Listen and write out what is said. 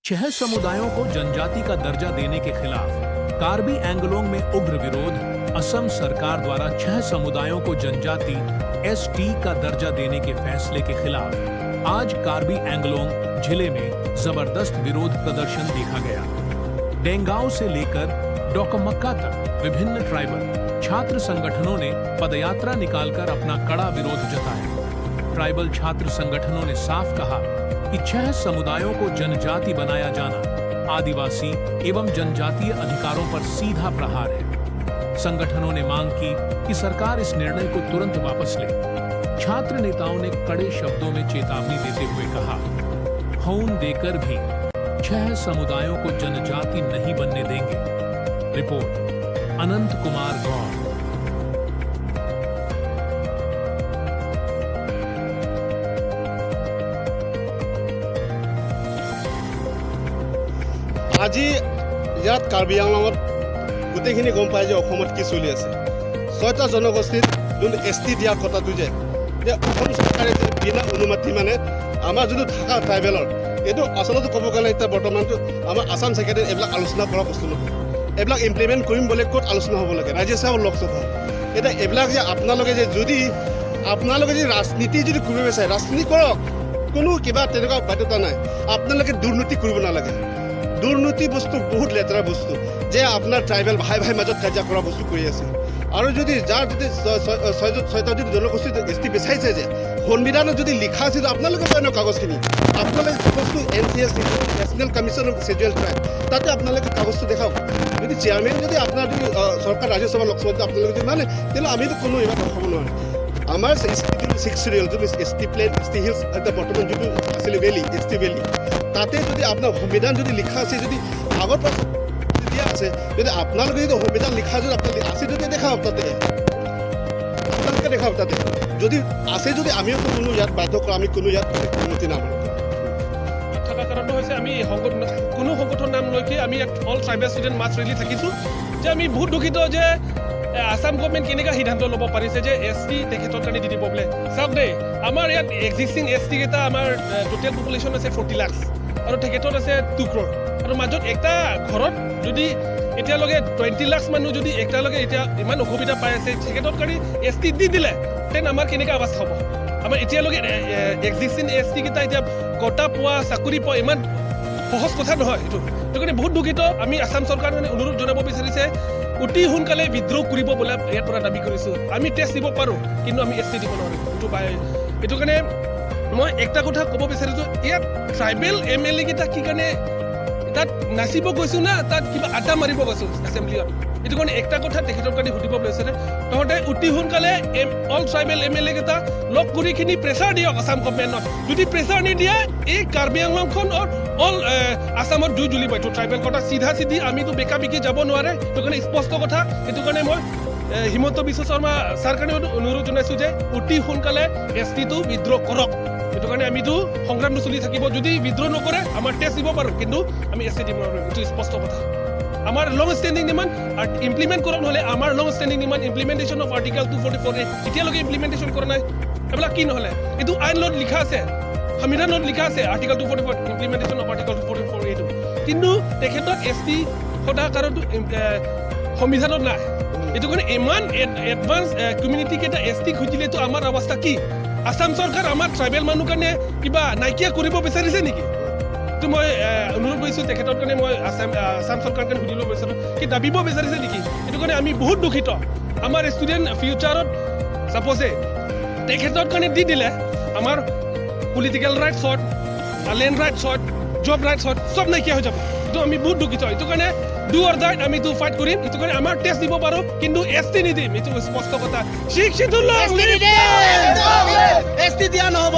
छह समुदायों को जनजाति का दर्जा देने के खिलाफ कार्बी एंगलोंग में उग्र विरोध। असम सरकार द्वारा 6 समुदायों को जनजाति एसटी का दर्जा देने के फैसले के खिलाफ आज कार्बी एंगलोंग जिले में जबरदस्त विरोध प्रदर्शन देखा गया। डेंगांव से लेकर डोकमक्का तक विभिन्न ट्राइबल छात्र संगठनों ने पदयात्रा निकालकर अपना कड़ा विरोध जताया। ट्राइबल छात्र संगठनों ने साफ कहा कि 6 समुदायों को जनजाति बनाया जाना आदिवासी एवं जनजातीय अधिकारों पर सीधा प्रहार है। संगठनों ने मांग की कि सरकार इस निर्णय को तुरंत वापस ले। छात्र नेताओं ने कड़े शब्दों में चेतावनी देते हुए कहा, खून देकर भी 6 समुदायों को जनजाति नहीं बनने देंगे। रिपोर्ट अनंत कुमार गौर। আজি ইয়াত কাৰ্বি আংলঙত গোটেইখিনি গম পায় যে অসমত কি চলি আছে। 6টা জনগোষ্ঠীত যোন এছটি দিয়াৰ কথাটো যে অসম চৰকাৰে যে বিনা অনুমতি মানে আমাৰ যোনটো ঢাকা ট্ৰাইবেলৰ এইটো আচলতে ক'ব গ'লে এতিয়া বৰ্তমানটো আমাৰ আসাম ছেক্ৰেটাৰী এইবিলাক আলোচনা কৰা বস্তু নহয়। এইবিলাক ইমপ্লিমেণ্ট কৰিম বুলি ক'ত আলোচনা হ'ব লাগে ৰাজ্যসভাৰ লোকসভা। এতিয়া এইবিলাক যে আপোনালোকে যদি ৰাজনীতি যদি কৰিব বিচাৰে ৰাজনীতি কৰক, কোনো কিবা তেনেকুৱা বাধ্যতা নাই। আপোনালোকে দুৰ্নীতি কৰিব নালাগে। দুৰ্নীতি বস্তু বহুত লেতেৰা বস্তু যে আপোনাৰ ট্ৰাইবেল ভাই মাজত কাজিয়া কৰা বস্তু কৰি আছে। আৰু যদি যাৰ যদি 6টা যদি জনগোষ্ঠী এছটি বিচাৰিছে যে সংবিধানত যদি লিখা আছে আপোনালোকে কয় ন কাগজখিনি আপোনালোকে কাগজটো NCS national commission of scheduled tribe তাতে আপোনালোকে কাগজটো দেখাওক। যদি চেয়াৰমেন যদি আপোনাৰ যদি চৰকাৰ ৰাজ্যসভা লোকসভাত আপোনালোকে যদি মানে তেতিয়াহ'লে আমিতো কোনো ইমান ৰখাব নোৱাৰে। আমাৰ 6 চিৰিয়েল যোনটো এছটি প্লেন এছটি হিলছ এতিয়া বৰ্তমান যোনটো আছিলে ভেলি এছটি ভেলি তাতে যদি আপোনাৰ সংবিধান যদি লিখা আছে যদি আগৰ পৰা দিয়া আছে যদি আপোনালোকে যদি সংবিধান লিখা যদি আপোনালোকে আছে যদি দেখাওক তাতে আপোনালোকে দেখাওক তাতে যদি আছে যদি আমিও কোনো ইয়াত বাধ্য কৰা আমি কোনো ইয়াত অনুমতি নামানো। থকা কাৰণটো হৈছে আমি কোনো সংগঠন নাম লৈকে আমি অল ট্ৰাইবেল ষ্টুডেণ্ট মাছ ৰেলি থাকিছোঁ যে আমি বহুত দুখিত যে আসাম গভৰ্ণমেণ্ট কেনেকুৱা সিদ্ধান্ত ল'ব পাৰিছে যে এছটি তেখেতৰ কাৰণে দি দিব বোলে। চাওক দেই আমাৰ ইয়াত এক্সিষ্টিং এছটি কেইটা আমাৰ টোটেল পপুলেশ্যন আছে 40 লাখ আৰু তেখেতৰ আছে 2 crore আৰু মাজত একটা ঘৰত যদি এতিয়ালৈকে 20 লাখ মানুহ যদি একটালৈকে এতিয়া ইমান অসুবিধা পাই আছে তেখেতৰ কাৰণে এছটি দি দিলে তেন আমাৰ কেনেকুৱা অৱস্থা হ'ব। আমাৰ এতিয়ালৈকে এক্সিষ্টিং এছটি কেইটা এতিয়া কটা পোৱা চাকৰি পোৱা ইমান সহজ কথা নহয়। এইটো কাৰণে বহুত দুখিত। আমি আসাম চৰকাৰে অনুৰোধ জনাব বিচাৰিছে অতি সোনকালে বিদ্ৰোহ কৰিব বোলে ইয়াৰ পৰা দাবী কৰিছোঁ। আমি টেষ্ট দিব পাৰোঁ কিন্তু আমি এছটি দিব নোৱাৰোঁ। এইটো কাৰণে মই একটা কথা ক'ব বিচাৰিছোঁ ইয়াত ট্ৰাইবেল MLA কেইটা কি কাৰণে তাত নাচিব গৈছোঁ না তাত কিবা আড্ডা মাৰিব গৈছোঁ এছেম্বলিত। এইটো কাৰণে একটা কথা তেখেতৰ কাৰণে সুধিব বিচাৰে তহঁতে অতি সোনকালে অল ট্ৰাইবেল MLA কেইটা লগ কৰিখিনি প্ৰেছাৰ দিয়ক আসাম গভৰ্ণমেণ্টত। যদি প্ৰেছাৰ নিদিয়ে এই কাৰ্বি আংলংখন অল আসামত জুই জ্বলিব। এইটো ট্ৰাইবেল কথা চিধা আমিতো বেকা বিকি যাব নোৱাৰে। সেইটো কাৰণে স্পষ্ট কথা। সেইটো কাৰণে মই হিমন্ত বিশ্ব শৰ্মা ছাৰ কাৰণে অনুৰোধ জনাইছোঁ যে অতি সোনকালে এছটিটো বিদ্ৰোহ কৰক। সেইটো কাৰণে আমিতো সংগ্ৰামটো চলি থাকিব। যদি বিদ্ৰোহ নকৰে আমাৰ টেষ্ট দিব পাৰোঁ কিন্তু আমি এছটি দিব নোৱাৰোঁ। এইটো স্পষ্ট কথা। আমাৰ লং ষ্টেণ্ডিং ডিমাণ্ড ইমপ্লিমেণ্ট কৰক নহ'লে আমাৰ long standing demand implementation of article 244 এতিয়ালৈকে ইমপ্লিমেণ্টেশ্যন কৰা নাই। এইবিলাক কি নহ'লে এইটো আইনত লিখা আছে সংবিধানত লিখা আছে আৰ্টিকল 244 ইমপ্লিমেণ্টেশ্যন অফ আৰ্টিকল 244 এইটো কিন্তু তেখেতক এছটি সদা কাৰণটো সংবিধানত নাই। এইটো কাৰণে ইমান এডভান্স কমিউনিটি কেইটা এছটি খুজিলেতো আমাৰ অৱস্থা কি? আসাম চৰকাৰ আমাৰ ট্ৰাইবেল মানুহ কাৰণে কিবা নাইকিয়া কৰিব বিচাৰিছে নেকি? তো মই অনুৰোধ কৰিছোঁ তেখেতৰ কাৰণে মই আসাম চৰকাৰ কাৰণে সুধিব বিচাৰোঁ কি দাবিব বিচাৰিছে নেকি? এইটো কাৰণে আমি বহুত দুখিত। আমাৰ ষ্টুডেণ্ট ফিউচাৰত চাপ'জে তেখেতৰ কাৰণে দি দিলে আমাৰ পলিটিকেল ৰাইটছ হওক লেণ্ড ৰাইটছ হওক জব ৰাইটছ হওক চব নাইকিয়া হৈ যাব। এইটো আমি বহুত দুখিত। এইটো কাৰণে ডু অৰ ডাই আমিতো ফাইট কৰিম। এইটো কাৰণে আমাৰ টেষ্ট দিব পাৰোঁ কিন্তু এছটি নিদিম। এইটো স্পষ্ট কথা। শিক্ষিত এছটি দিয়া নহ'ব।